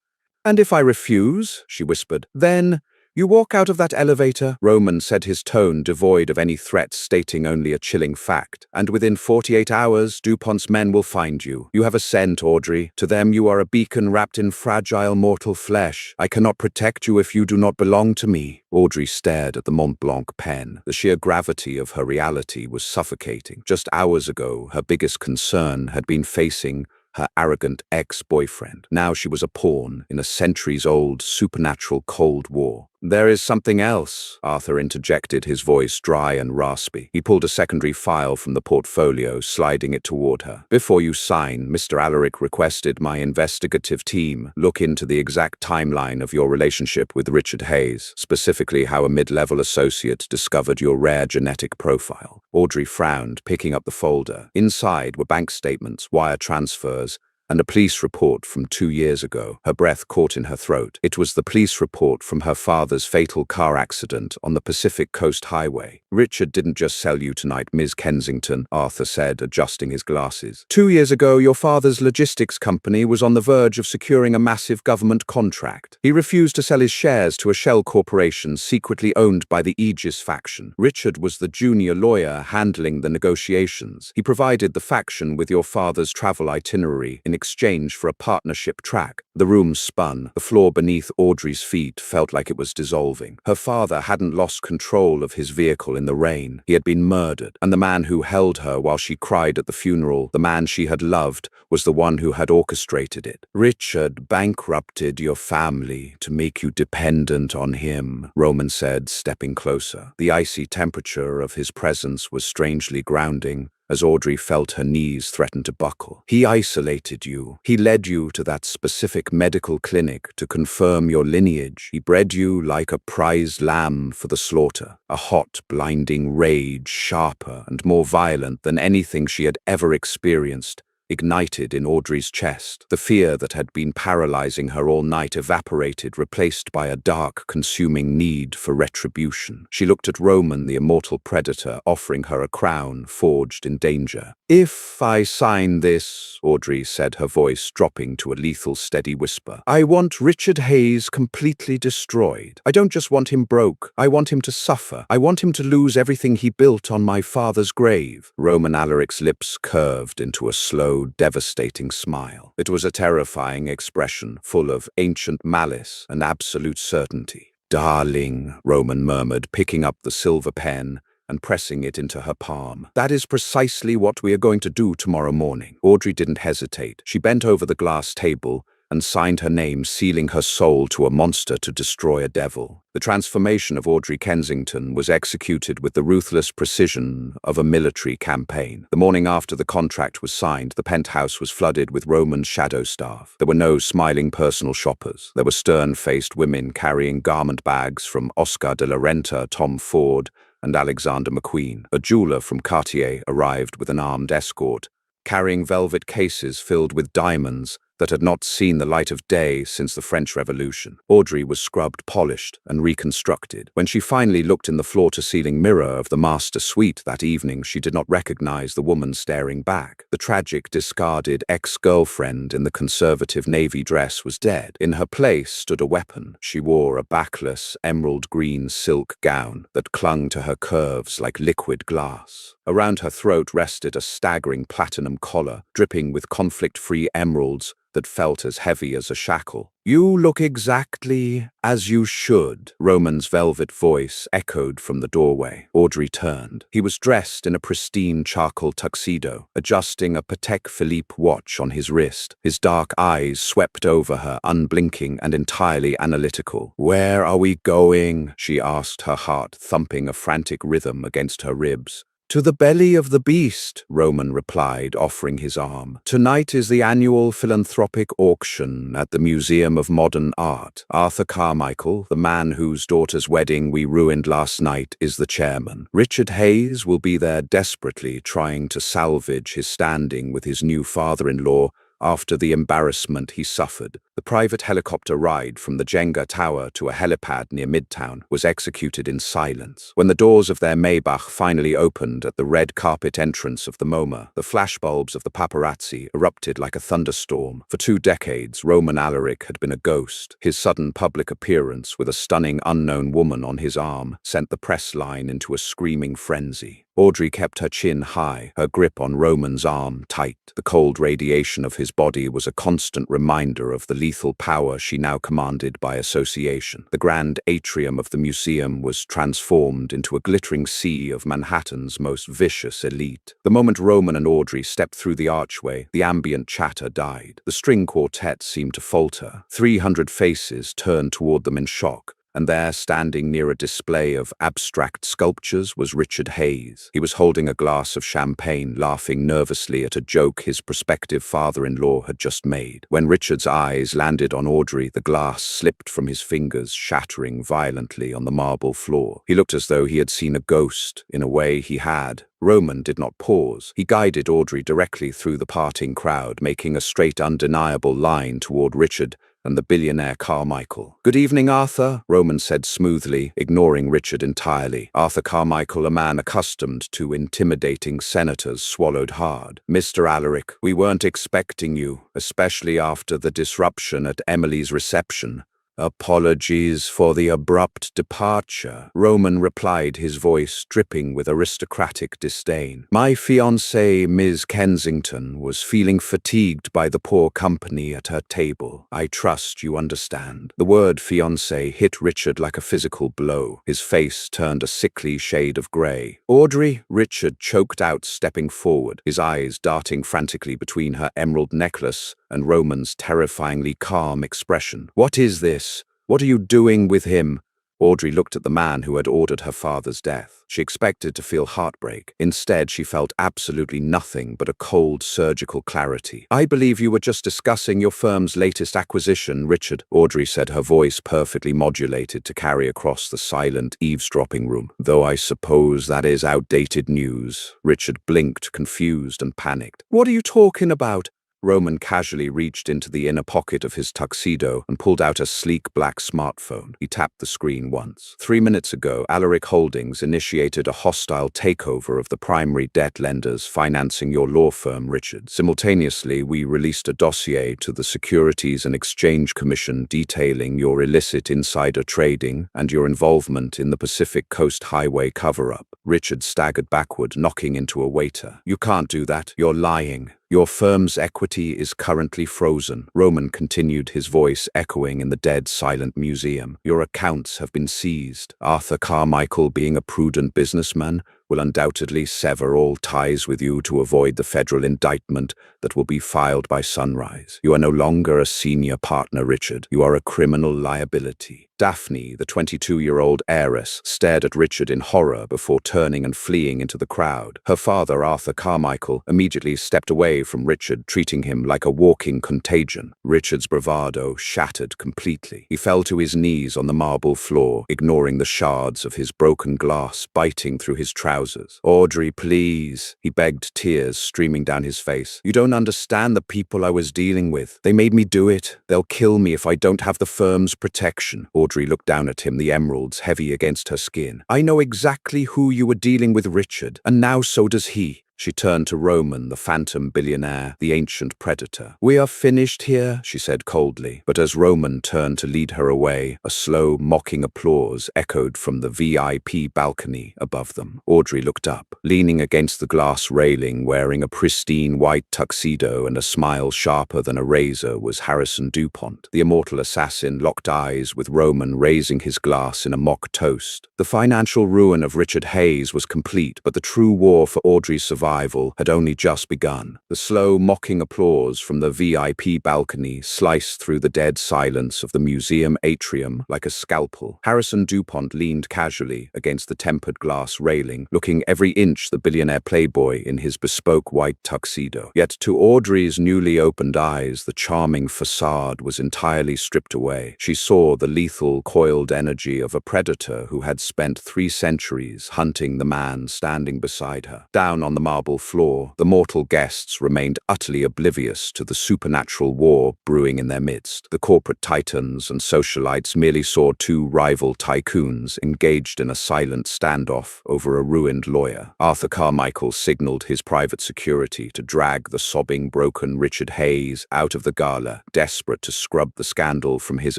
"And if I refuse," she whispered, "then you walk out of that elevator," Roman said, his tone devoid of any threat, stating only a chilling fact. "And within 48 hours, DuPont's men will find you. You have a scent, Audrey. To them, you are a beacon wrapped in fragile mortal flesh. I cannot protect you if you do not belong to me." Audrey stared at the Montblanc pen. The sheer gravity of her reality was suffocating. Just hours ago, her biggest concern had been facing her arrogant ex-boyfriend. Now she was a pawn in a centuries-old supernatural Cold War. "There is something else," Arthur interjected, his voice dry and raspy. He pulled a secondary file from the portfolio, sliding it toward her. "Before you sign, Mr. Alaric requested my investigative team look into the exact timeline of your relationship with Richard Hayes, specifically how a mid-level associate discovered your rare genetic profile." Audrey frowned, picking up the folder. Inside were bank statements, wire transfers, and a police report from 2 years ago. Her breath caught in her throat. It was the police report from her father's fatal car accident on the Pacific Coast Highway. "Richard didn't just sell you tonight, Ms. Kensington," Arthur said, adjusting his glasses. 2 years ago, your father's logistics company was on the verge of securing a massive government contract. He refused to sell his shares to a shell corporation secretly owned by the Aegis faction. Richard was the junior lawyer handling the negotiations. He provided the faction with your father's travel itinerary in exchange for a partnership track. The room spun. The floor beneath Audrey's feet felt like it was dissolving. Her father hadn't lost control of his vehicle in the rain. He had been murdered, and the man who held her while she cried at the funeral, the man she had loved, was the one who had orchestrated it. "Richard bankrupted your family to make you dependent on him," Roman said, stepping closer. The icy temperature of his presence was strangely grounding, as Audrey felt her knees threaten to buckle. "He isolated you. He led you to that specific medical clinic to confirm your lineage. He bred you like a prized lamb for the slaughter, a hot, blinding rage, sharper and more violent than anything she had ever experienced ignited in Audrey's chest. The fear that had been paralyzing her all night evaporated, replaced by a dark, consuming need for retribution. She looked at Roman, the immortal predator, offering her a crown forged in danger. "If I sign this," Audrey said, her voice dropping to a lethal, steady whisper, "I want Richard Hayes completely destroyed. I don't just want him broke. I want him to suffer. I want him to lose everything he built on my father's grave." Roman Alaric's lips curved into a slow, devastating smile. It was a terrifying expression, full of ancient malice and absolute certainty. "Darling," Roman murmured, picking up the silver pen and pressing it into her palm. "That is precisely what we are going to do tomorrow morning." Audrey didn't hesitate. She bent over the glass table and signed her name, sealing her soul to a monster to destroy a devil. The transformation of Audrey Kensington was executed with the ruthless precision of a military campaign. The morning after the contract was signed, the penthouse was flooded with Roman's shadow staff. There were no smiling personal shoppers. There were stern-faced women carrying garment bags from Oscar de la Renta, Tom Ford, and Alexander McQueen. A jeweler from Cartier arrived with an armed escort, carrying velvet cases filled with diamonds that had not seen the light of day since the French Revolution. Audrey was scrubbed, polished, and reconstructed. When she finally looked in the floor-to-ceiling mirror of the master suite that evening, she did not recognize the woman staring back. The tragic, discarded ex-girlfriend in the conservative navy dress was dead. In her place stood a weapon. She wore a backless, emerald-green silk gown that clung to her curves like liquid glass. Around her throat rested a staggering platinum collar, dripping with conflict-free emeralds that felt as heavy as a shackle. "You look exactly as you should," Roman's velvet voice echoed from the doorway. Audrey turned. He was dressed in a pristine charcoal tuxedo, adjusting a Patek Philippe watch on his wrist. His dark eyes swept over her, unblinking and entirely analytical. "Where are we going?" she asked, her heart thumping a frantic rhythm against her ribs. "To the belly of the beast," Roman replied, offering his arm. "Tonight is the annual philanthropic auction at the Museum of Modern Art. Arthur Carmichael, the man whose daughter's wedding we ruined last night, is the chairman. Richard Hayes will be there desperately trying to salvage his standing with his new father-in-law after the embarrassment he suffered. The private helicopter ride from the Jenga Tower to a helipad near Midtown was executed in silence. When the doors of their Maybach finally opened at the red carpet entrance of the MoMA, the flashbulbs of the paparazzi erupted like a thunderstorm. For 2 decades, Roman Alaric had been a ghost. His sudden public appearance with a stunning unknown woman on his arm sent the press line into a screaming frenzy. Audrey kept her chin high, her grip on Roman's arm tight. The cold radiation of his body was a constant reminder of the lethal power she now commanded by association. The grand atrium of the museum was transformed into a glittering sea of Manhattan's most vicious elite. The moment Roman and Audrey stepped through the archway, the ambient chatter died. The string quartet seemed to falter. 300 faces turned toward them in shock. And there, standing near a display of abstract sculptures, was Richard Hayes. He was holding a glass of champagne, laughing nervously at a joke his prospective father-in-law had just made. When Richard's eyes landed on Audrey, the glass slipped from his fingers, shattering violently on the marble floor. He looked as though he had seen a ghost. In a way, he had. Roman did not pause. He guided Audrey directly through the parting crowd, making a straight, undeniable line toward Richard and the billionaire Carmichael. "Good evening, Arthur," Roman said smoothly, ignoring Richard entirely. Arthur Carmichael, a man accustomed to intimidating senators, swallowed hard. "Mr. Alaric, we weren't expecting you, especially after the disruption at Emily's reception." "Apologies for the abrupt departure," Roman replied, his voice dripping with aristocratic disdain. "My fiancée, Ms. Kensington, was feeling fatigued by the poor company at her table. I trust you understand." The word fiancée hit Richard like a physical blow. His face turned a sickly shade of grey. "Audrey," Richard choked out, stepping forward, his eyes darting frantically between her emerald necklace and Roman's terrifyingly calm expression. "What is this? What are you doing with him?" Audrey looked at the man who had ordered her father's death. She expected to feel heartbreak. Instead, she felt absolutely nothing but a cold, surgical clarity. "I believe you were just discussing your firm's latest acquisition, Richard," Audrey said, her voice perfectly modulated to carry across the silent, eavesdropping room. "Though I suppose that is outdated news." Richard blinked, confused and panicked. "What are you talking about?" Roman casually reached into the inner pocket of his tuxedo and pulled out a sleek black smartphone. He tapped the screen once. 3 minutes ago, Alaric Holdings initiated a hostile takeover of the primary debt lenders financing your law firm, Richard. Simultaneously, we released a dossier to the Securities and Exchange Commission detailing your illicit insider trading and your involvement in the Pacific Coast Highway cover-up. Richard staggered backward, knocking into a waiter. "You can't do that. You're lying. Your firm's equity is currently frozen." Roman continued, his voice echoing in the dead, silent museum. "Your accounts have been seized. Arthur Carmichael, being a prudent businessman, will undoubtedly sever all ties with you to avoid the federal indictment that will be filed by sunrise. You are no longer a senior partner, Richard. You are a criminal liability." Daphne, the 22-year-old heiress, stared at Richard in horror before turning and fleeing into the crowd. Her father, Arthur Carmichael, immediately stepped away from Richard, treating him like a walking contagion. Richard's bravado shattered completely. He fell to his knees on the marble floor, ignoring the shards of his broken glass biting through his trousers. "Audrey, please," he begged, tears streaming down his face. "You don't understand the people I was dealing with. They made me do it. They'll kill me if I don't have the firm's protection." Audrey looked down at him, the emeralds heavy against her skin. "I know exactly who you were dealing with, Richard, and now so does he." She turned to Roman, the phantom billionaire, the ancient predator. "We are finished here," she said coldly. But as Roman turned to lead her away, a slow, mocking applause echoed from the VIP balcony above them. Audrey looked up. Leaning against the glass railing, wearing a pristine white tuxedo and a smile sharper than a razor, was Harrison DuPont. The immortal assassin locked eyes with Roman, raising his glass in a mock toast. The financial ruin of Richard Hayes was complete, but the true war for Audrey's survival had only just begun. The slow, mocking applause from the VIP balcony sliced through the dead silence of the museum atrium like a scalpel. Harrison DuPont leaned casually against the tempered glass railing, looking every inch the billionaire playboy in his bespoke white tuxedo. Yet to Audrey's newly opened eyes, the charming facade was entirely stripped away. She saw the lethal, coiled energy of a predator who had spent 3 centuries hunting the man standing beside her. Down on the marble floor, the mortal guests remained utterly oblivious to the supernatural war brewing in their midst. The corporate titans and socialites merely saw 2 rival tycoons engaged in a silent standoff over a ruined lawyer. Arthur Carmichael signaled his private security to drag the sobbing, broken Richard Hayes out of the gala, desperate to scrub the scandal from his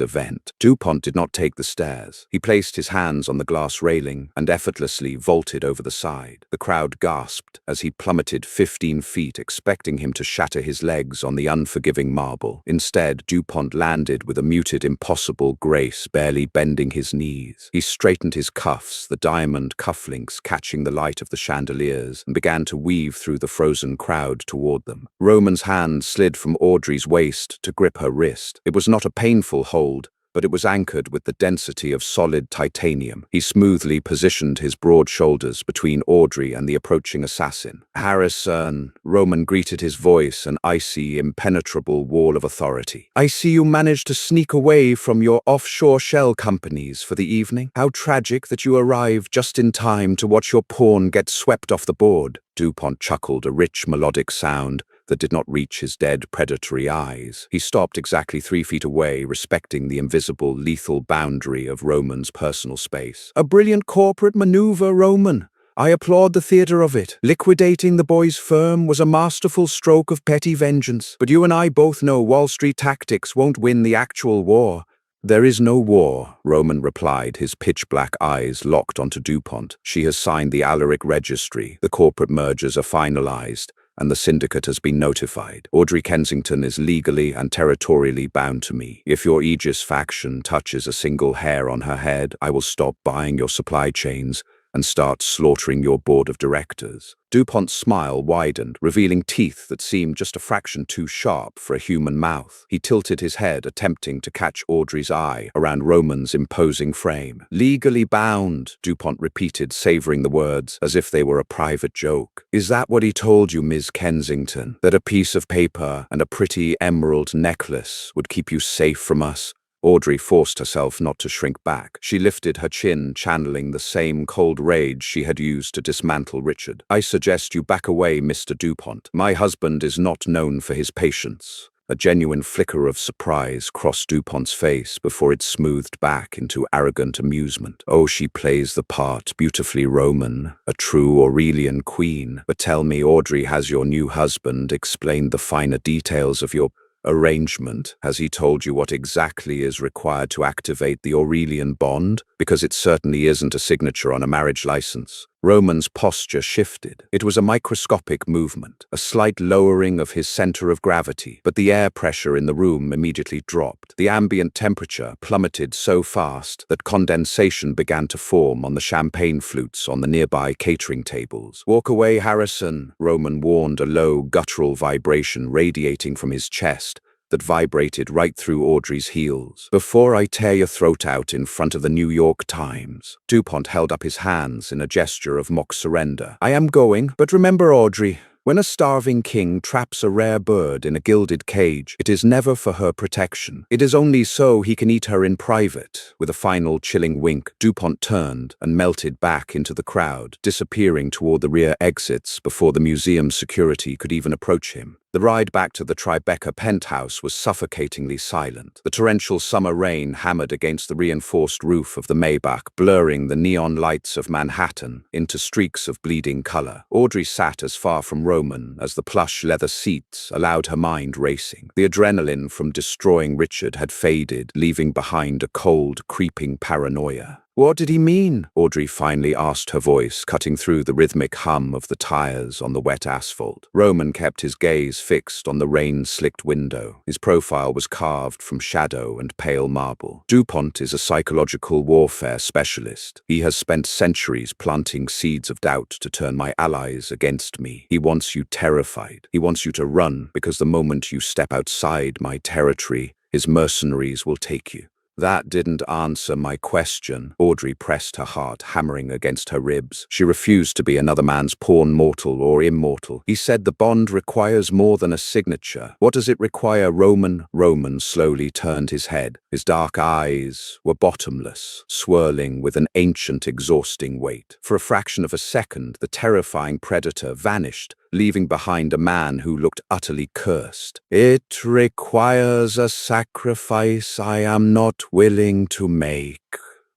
event. DuPont did not take the stairs. He placed his hands on the glass railing and effortlessly vaulted over the side. The crowd gasped as he plummeted 15 feet, expecting him to shatter his legs on the unforgiving marble. Instead, DuPont landed with a muted, impossible grace, barely bending his knees. He straightened his cuffs, the diamond cufflinks catching the light of the chandeliers, and began to weave through the frozen crowd toward them. Roman's hand slid from Audrey's waist to grip her wrist. It was not a painful hold, but it was anchored with the density of solid titanium. He smoothly positioned his broad shoulders between Audrey and the approaching assassin. "Harrison," Roman greeted his voice, an icy, impenetrable wall of authority. "I see you managed to sneak away from your offshore shell companies for the evening. How tragic that you arrived just in time to watch your pawn get swept off the board." DuPont chuckled, a rich, melodic sound that did not reach his dead, predatory eyes. He stopped exactly 3 feet away, respecting the invisible, lethal boundary of Roman's personal space. "A brilliant corporate maneuver, Roman. I applaud the theater of it. Liquidating the boy's firm was a masterful stroke of petty vengeance. But you and I both know Wall Street tactics won't win the actual war." "There is no war," Roman replied, his pitch-black eyes locked onto DuPont. "She has signed the Alaric registry, the corporate mergers are finalized, and the syndicate has been notified. Audrey Kensington is legally and territorially bound to me. If your Aegis faction touches a single hair on her head, I will stop buying your supply chains and start slaughtering your board of directors. DuPont's smile widened, revealing teeth that seemed just a fraction too sharp for a human mouth. He tilted his head, attempting to catch Audrey's eye around Roman's imposing frame. "Legally bound," DuPont repeated, savoring the words as if they were a private joke. "Is that what he told you, Ms. Kensington? That a piece of paper and a pretty emerald necklace would keep you safe from us?" Audrey forced herself not to shrink back. She lifted her chin, channeling the same cold rage she had used to dismantle Richard. "I suggest you back away, Mr. DuPont. My husband is not known for his patience." A genuine flicker of surprise crossed DuPont's face before it smoothed back into arrogant amusement. "Oh, she plays the part beautifully, Roman, a true Aurelian queen. But tell me, Audrey, has your new husband explained the finer details of your arrangement? Has he told you what exactly is required to activate the Aurelian bond? Because it certainly isn't a signature on a marriage license." Roman's posture shifted. It was a microscopic movement, a slight lowering of his center of gravity, but the air pressure in the room immediately dropped. The ambient temperature plummeted so fast that condensation began to form on the champagne flutes on the nearby catering tables. "Walk away, Harrison," Roman warned, a low, guttural vibration radiating from his chest that vibrated right through Audrey's heels. "Before I tear your throat out in front of the New York Times." DuPont held up his hands in a gesture of mock surrender. "I am going, but remember, Audrey, when a starving king traps a rare bird in a gilded cage, it is never for her protection. It is only so he can eat her in private." With a final chilling wink, DuPont turned and melted back into the crowd, disappearing toward the rear exits before the museum's security could even approach him. The ride back to the Tribeca penthouse was suffocatingly silent. The torrential summer rain hammered against the reinforced roof of the Maybach, blurring the neon lights of Manhattan into streaks of bleeding color. Audrey sat as far from Roman as the plush leather seats allowed her mind racing. The adrenaline from destroying Richard had faded, leaving behind a cold, creeping paranoia. "What did he mean?" Audrey finally asked, her voice cutting through the rhythmic hum of the tires on the wet asphalt. Roman kept his gaze fixed on the rain-slicked window. His profile was carved from shadow and pale marble. "DuPont is a psychological warfare specialist. He has spent centuries planting seeds of doubt to turn my allies against me. He wants you terrified. He wants you to run, because the moment you step outside my territory, his mercenaries will take you." "That didn't answer my question." Audrey pressed her heart, hammering against her ribs. She refused to be another man's pawn, mortal or immortal. "He said the bond requires more than a signature. What does it require, Roman?" Roman slowly turned his head. His dark eyes were bottomless, swirling with an ancient, exhausting weight. For a fraction of a second, the terrifying predator vanished, leaving behind a man who looked utterly cursed. "It requires a sacrifice I am not willing to make,"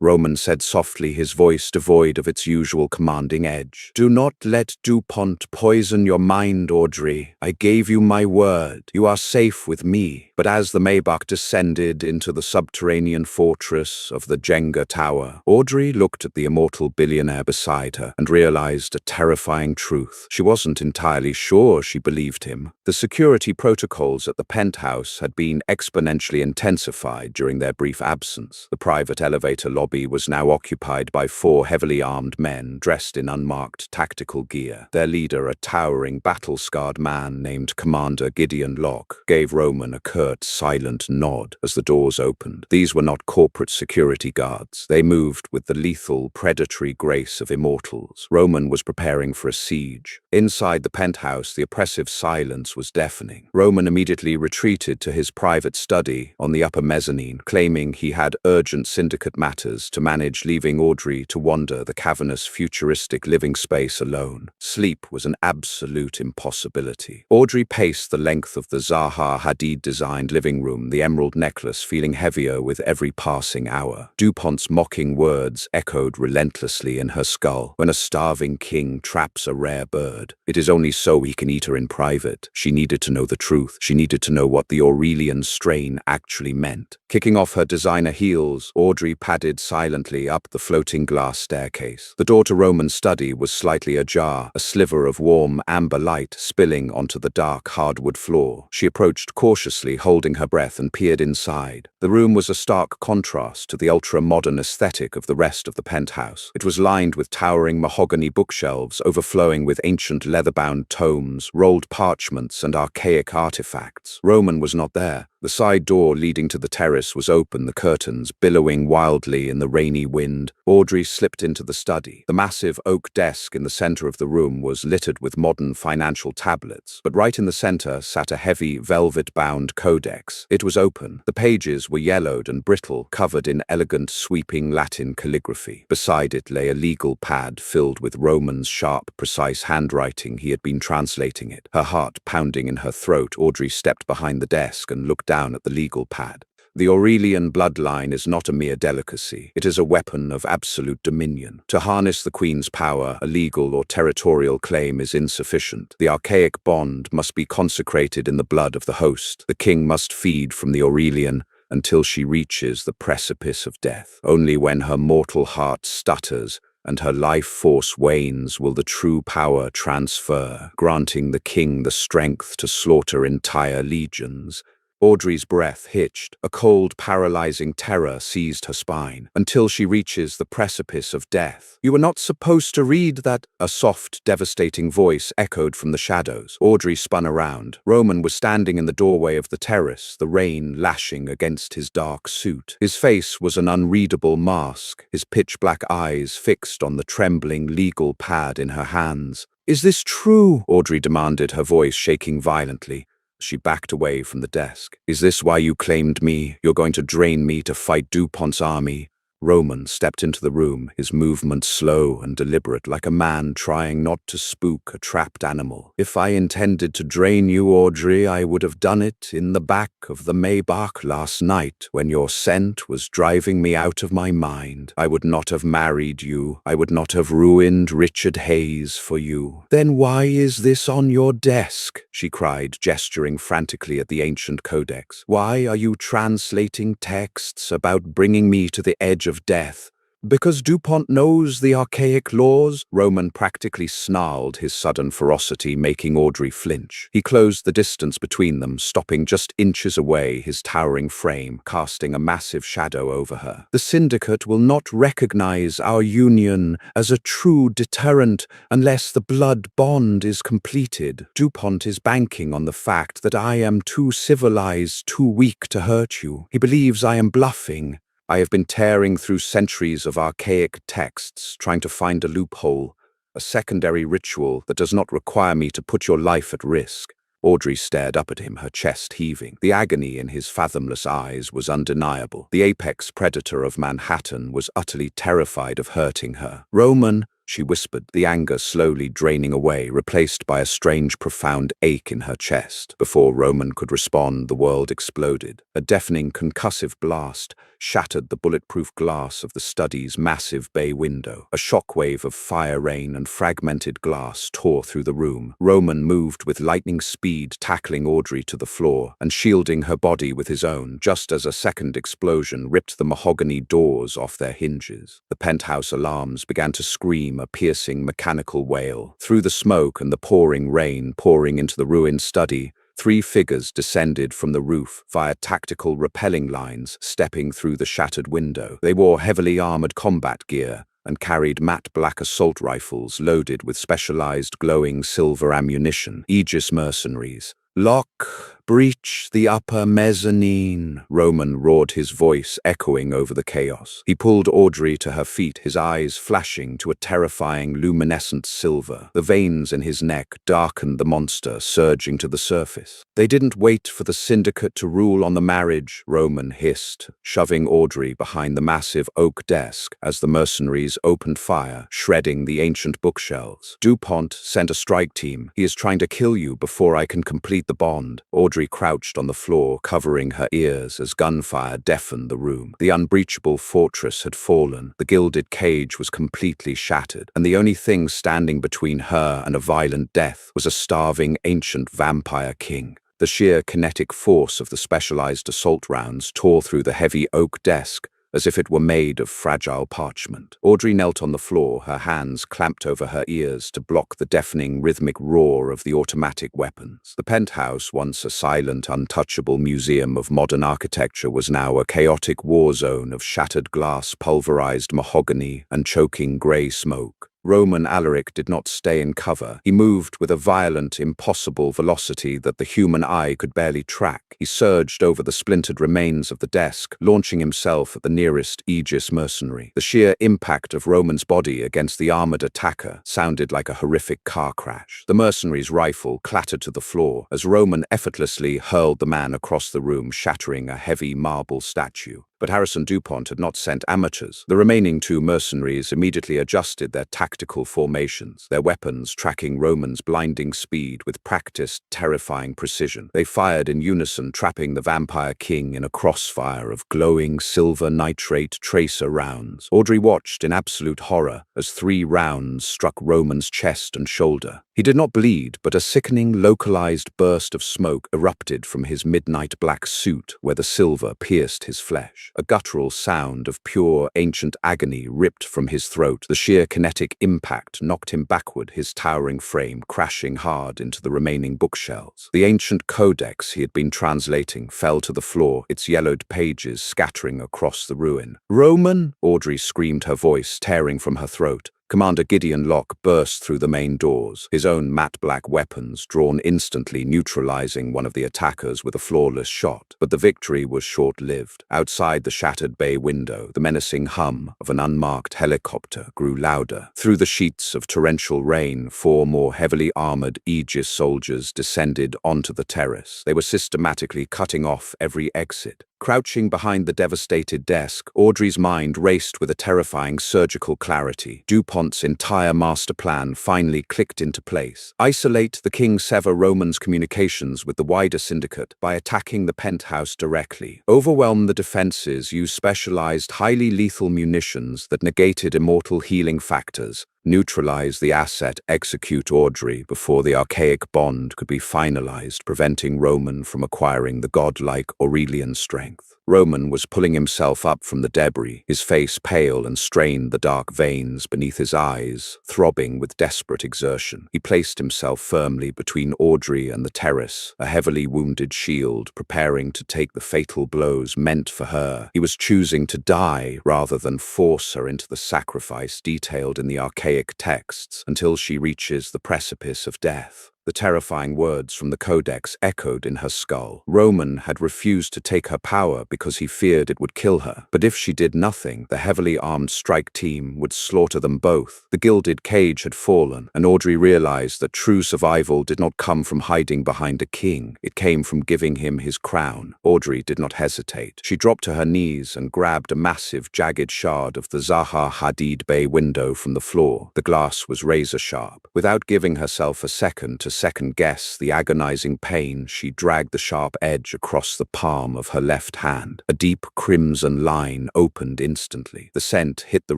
Roman said softly, his voice devoid of its usual commanding edge. "Do not let DuPont poison your mind, Audrey. I gave you my word. You are safe with me." But as the Maybach descended into the subterranean fortress of the Jenga Tower, Audrey looked at the immortal billionaire beside her and realized a terrifying truth. She wasn't entirely sure she believed him. The security protocols at the penthouse had been exponentially intensified during their brief absence. The private elevator lobby was now occupied by 4 heavily armed men dressed in unmarked tactical gear. Their leader, a towering, battle-scarred man named Commander Gideon Locke, gave Roman a curt, silent nod as the doors opened. These were not corporate security guards. They moved with the lethal, predatory grace of immortals. Roman was preparing for a siege. Inside the penthouse, the oppressive silence was deafening. Roman immediately retreated to his private study on the upper mezzanine, claiming he had urgent syndicate matters to manage, leaving Audrey to wander the cavernous, futuristic living space alone. Sleep was an absolute impossibility. Audrey paced the length of the Zaha Hadid-designed living room, the emerald necklace feeling heavier with every passing hour. DuPont's mocking words echoed relentlessly in her skull. "When a starving king traps a rare bird, it is only so he can eat her in private." She needed to know the truth. She needed to know what the Aurelian strain actually meant. Kicking off her designer heels, Audrey padded silently up the floating glass staircase. The door to Roman's study was slightly ajar, a sliver of warm amber light spilling onto the dark hardwood floor. She approached cautiously, holding her breath, and peered inside. The room was a stark contrast to the ultra-modern aesthetic of the rest of the penthouse. It was lined with towering mahogany bookshelves overflowing with ancient leather-bound tomes, rolled parchments, and archaic artifacts. Roman was not there. The side door leading to the terrace was open, the curtains billowing wildly in the rainy wind. Audrey slipped into the study. The massive oak desk in the center of the room was littered with modern financial tablets, but right in the center sat a heavy, velvet-bound codex. It was open. The pages were yellowed and brittle, covered in elegant, sweeping Latin calligraphy. Beside it lay a legal pad filled with Roman's sharp, precise handwriting. He had been translating it. Her heart pounding in her throat, Audrey stepped behind the desk and looked down at the legal pad. The Aurelian bloodline is not a mere delicacy. It is a weapon of absolute dominion. To harness the Queen's power, a legal or territorial claim is insufficient. The archaic bond must be consecrated in the blood of the host. The king must feed from the Aurelian until she reaches the precipice of death. Only when her mortal heart stutters and her life force wanes will the true power transfer, granting the king the strength to slaughter entire legions. Audrey's breath hitched. A cold, paralyzing terror seized her spine. Until she reaches the precipice of death. "You were not supposed to read that," a soft, devastating voice echoed from the shadows. Audrey spun around. Roman was standing in the doorway of the terrace, the rain lashing against his dark suit. His face was an unreadable mask, his pitch-black eyes fixed on the trembling legal pad in her hands. "Is this true?" Audrey demanded, her voice shaking violently. She backed away from the desk. "Is this why you claimed me? You're going to drain me to fight DuPont's army?" Roman stepped into the room, his movements slow and deliberate, like a man trying not to spook a trapped animal. "If I intended to drain you, Audrey, I would have done it in the back of the Maybach last night when your scent was driving me out of my mind. I would not have married you. I would not have ruined Richard Hayes for you." "Then why is this on your desk?" she cried, gesturing frantically at the ancient codex. "Why are you translating texts about bringing me to the edge of death? Because DuPont knows the archaic laws?" Roman practically snarled, his sudden ferocity making Audrey flinch. He closed the distance between them, stopping just inches away, his towering frame casting a massive shadow over her. "The Syndicate will not recognize our union as a true deterrent unless the blood bond is completed. DuPont is banking on the fact that I am too civilized, too weak to hurt you. He believes I am bluffing. I have been tearing through centuries of archaic texts, trying to find a loophole, a secondary ritual that does not require me to put your life at risk." Audrey stared up at him, her chest heaving. The agony in his fathomless eyes was undeniable. The apex predator of Manhattan was utterly terrified of hurting her. "Roman," she whispered, the anger slowly draining away, replaced by a strange, profound ache in her chest. Before Roman could respond, the world exploded. A deafening, concussive blast shattered the bulletproof glass of the study's massive bay window. A shockwave of fire rain and fragmented glass tore through the room. Roman moved with lightning speed, tackling Audrey to the floor and shielding her body with his own, just as a second explosion ripped the mahogany doors off their hinges. The penthouse alarms began to scream, a piercing mechanical wail. Through the smoke and the pouring rain pouring into the ruined study, 3 figures descended from the roof via tactical rappelling lines, stepping through the shattered window. They wore heavily armored combat gear and carried matte black assault rifles loaded with specialized glowing silver ammunition. Aegis mercenaries. "Lock, breach the upper mezzanine," Roman roared, his voice echoing over the chaos. He pulled Audrey to her feet, his eyes flashing to a terrifying luminescent silver. The veins in his neck darkened the monster, surging to the surface. "They didn't wait for the Syndicate to rule on the marriage," Roman hissed, shoving Audrey behind the massive oak desk as the mercenaries opened fire, shredding the ancient bookshelves. "DuPont sent a strike team. He is trying to kill you before I can complete the bond." Audrey crouched on the floor, covering her ears as gunfire deafened the room. The unbreachable fortress had fallen, the gilded cage was completely shattered, and the only thing standing between her and a violent death was a starving ancient vampire king. The sheer kinetic force of the specialized assault rounds tore through the heavy oak desk as if it were made of fragile parchment. Audrey knelt on the floor, her hands clamped over her ears to block the deafening rhythmic roar of the automatic weapons. The penthouse, once a silent, untouchable museum of modern architecture, was now a chaotic war zone of shattered glass, pulverized mahogany, and choking grey smoke. Roman Alaric did not stay in cover. He moved with a violent, impossible velocity that the human eye could barely track. He surged over the splintered remains of the desk, launching himself at the nearest Aegis mercenary. The sheer impact of Roman's body against the armored attacker sounded like a horrific car crash. The mercenary's rifle clattered to the floor as Roman effortlessly hurled the man across the room, shattering a heavy marble statue. But Harrison Dupont had not sent amateurs. The remaining two mercenaries immediately adjusted their tactical formations, their weapons tracking Roman's blinding speed with practiced, terrifying precision. They fired in unison, trapping the Vampire King in a crossfire of glowing silver nitrate tracer rounds. Audrey watched in absolute horror as 3 rounds struck Roman's chest and shoulder. He did not bleed, but a sickening, localized burst of smoke erupted from his midnight black suit where the silver pierced his flesh. A guttural sound of pure, ancient agony ripped from his throat. The sheer kinetic impact knocked him backward, his towering frame crashing hard into the remaining bookshelves. The ancient codex he had been translating fell to the floor, its yellowed pages scattering across the ruin. "Roman!" Audrey screamed, her voice tearing from her throat. Commander Gideon Locke burst through the main doors, his own matte black weapons drawn instantly, neutralizing one of the attackers with a flawless shot. But the victory was short-lived. Outside the shattered bay window, the menacing hum of an unmarked helicopter grew louder. Through the sheets of torrential rain, 4 more heavily armored Aegis soldiers descended onto the terrace. They were systematically cutting off every exit. Crouching behind the devastated desk, Audrey's mind raced with a terrifying surgical clarity. Dupont's entire master plan finally clicked into place. Isolate the king, sever Roman's communications with the wider syndicate by attacking the penthouse directly. Overwhelm the defenses, use specialized, highly lethal munitions that negated immortal healing factors. Neutralize the asset, execute Audrey before the archaic bond could be finalized, preventing Roman from acquiring the godlike Aurelian strength. Roman was pulling himself up from the debris, his face pale and strained, the dark veins beneath his eyes throbbing with desperate exertion. He placed himself firmly between Audrey and the terrace, a heavily wounded shield, preparing to take the fatal blows meant for her. He was choosing to die rather than force her into the sacrifice detailed in the archaic texts until she reaches the precipice of death. The terrifying words from the Codex echoed in her skull. Roman had refused to take her power because he feared it would kill her. But if she did nothing, the heavily armed strike team would slaughter them both. The gilded cage had fallen, and Audrey realized that true survival did not come from hiding behind a king. It came from giving him his crown. Audrey did not hesitate. She dropped to her knees and grabbed a massive, jagged shard of the Zaha Hadid bay window from the floor. The glass was razor sharp. Without giving herself a second to second-guess the agonizing pain, she dragged the sharp edge across the palm of her left hand. A deep crimson line opened instantly. The scent hit the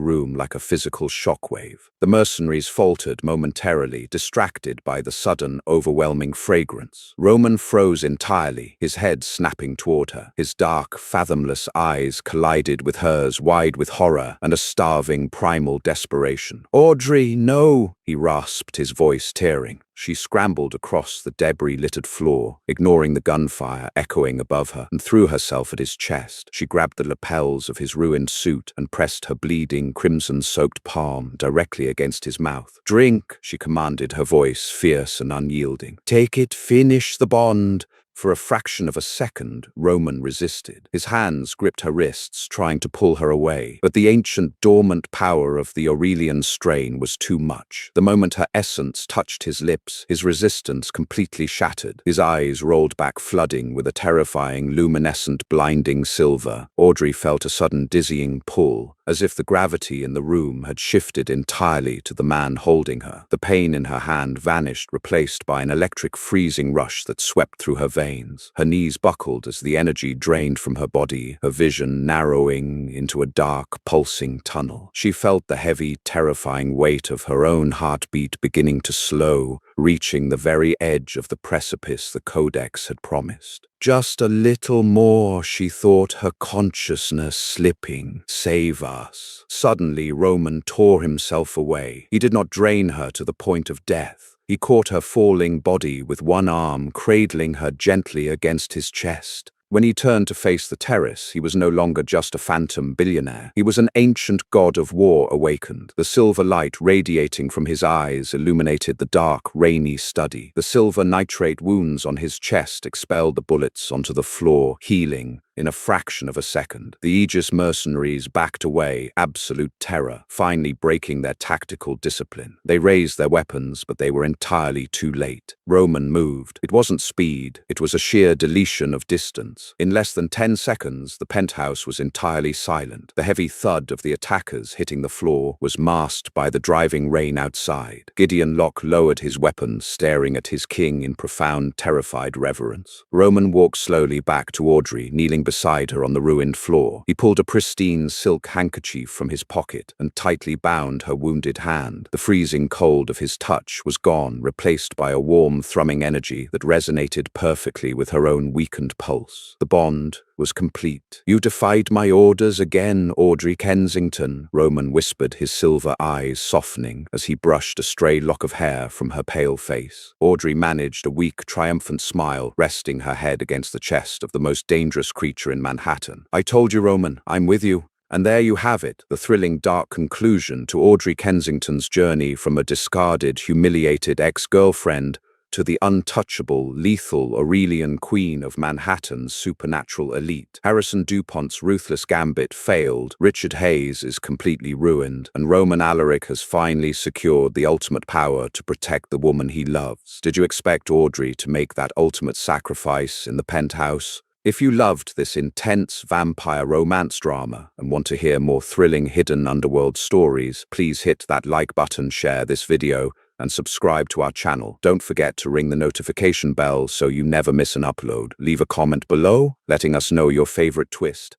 room like a physical shockwave. The mercenaries faltered momentarily, distracted by the sudden, overwhelming fragrance. Roman froze entirely, his head snapping toward her. His dark, fathomless eyes collided with hers, wide with horror and a starving, primal desperation. "Audrey, no!" he rasped, his voice tearing. She scrambled across the debris-littered floor, ignoring the gunfire echoing above her, and threw herself at his chest. She grabbed the lapels of his ruined suit and pressed her bleeding, crimson-soaked palm directly against his mouth. "Drink," she commanded, her voice fierce and unyielding. "Take it, finish the bond." For a fraction of a second, Roman resisted. His hands gripped her wrists, trying to pull her away. But the ancient, dormant power of the Aurelian strain was too much. The moment her essence touched his lips, his resistance completely shattered. His eyes rolled back, flooding with a terrifying, luminescent, blinding silver. Audrey felt a sudden dizzying pull, as if the gravity in the room had shifted entirely to the man holding her. The pain in her hand vanished, replaced by an electric freezing rush that swept through her veins. Her knees buckled as the energy drained from her body, her vision narrowing into a dark, pulsing tunnel. She felt the heavy, terrifying weight of her own heartbeat beginning to slow, reaching the very edge of the precipice the Codex had promised. Just a little more, she thought, her consciousness slipping. Save us. Suddenly, Roman tore himself away. He did not drain her to the point of death. He caught her falling body with one arm, cradling her gently against his chest. When he turned to face the terrace, he was no longer just a phantom billionaire. He was an ancient god of war awakened. The silver light radiating from his eyes illuminated the dark, rainy study. The silver nitrate wounds on his chest expelled the bullets onto the floor, healing in a fraction of a second. The Aegis mercenaries backed away, absolute terror, finally breaking their tactical discipline. They raised their weapons, but they were entirely too late. Roman moved. It wasn't speed, it was a sheer deletion of distance. In less than 10 seconds, the penthouse was entirely silent. The heavy thud of the attackers hitting the floor was masked by the driving rain outside. Gideon Locke lowered his weapon, staring at his king in profound, terrified reverence. Roman walked slowly back to Audrey, kneeling beside her on the ruined floor. He pulled a pristine silk handkerchief from his pocket and tightly bound her wounded hand. The freezing cold of his touch was gone, replaced by a warm, thrumming energy that resonated perfectly with her own weakened pulse. The bond was complete. "You defied my orders again, Audrey Kensington," Roman whispered, his silver eyes softening as he brushed a stray lock of hair from her pale face. Audrey managed a weak, triumphant smile, resting her head against the chest of the most dangerous creature in Manhattan. "I told you, Roman, I'm with you." And there you have it, the thrilling, dark conclusion to Audrey Kensington's journey from a discarded, humiliated ex-girlfriend to the untouchable, lethal Aurelian queen of Manhattan's supernatural elite. Harrison DuPont's ruthless gambit failed, Richard Hayes is completely ruined, and Roman Alaric has finally secured the ultimate power to protect the woman he loves. Did you expect Audrey to make that ultimate sacrifice in the penthouse? If you loved this intense vampire romance drama and want to hear more thrilling hidden underworld stories, please hit that like button, share this video, and subscribe to our channel. Don't forget to ring the notification bell so you never miss an upload. Leave a comment below, letting us know your favorite twist.